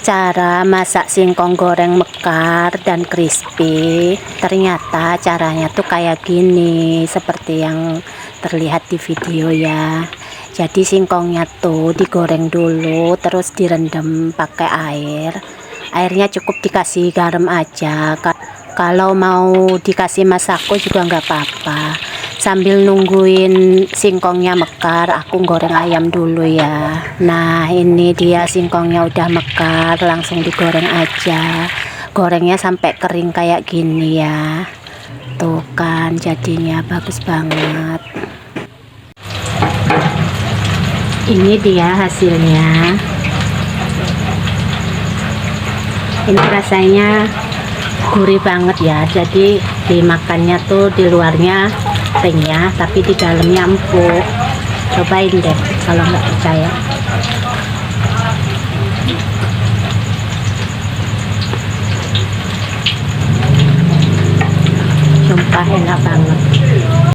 Cara masak singkong goreng mekar dan crispy. Ternyata caranya tuh kayak gini, seperti yang terlihat di video ya. Jadi singkongnya tuh digoreng dulu, terus direndam pakai air. Airnya cukup dikasih garam aja. Kalau mau dikasih masako juga nggak apa-apa. Sambil nungguin singkongnya mekar, aku goreng ayam dulu ya. Nah, ini dia singkongnya udah mekar, langsung digoreng aja. Gorengnya sampai kering kayak gini ya. Tuh kan jadinya bagus banget. Ini dia hasilnya. Ini rasanya gurih banget ya. Jadi dimakannya tuh di luarnya renyah, tapi di dalamnya empuk. Cobain deh kalau nggak percaya. Sumpah enak banget.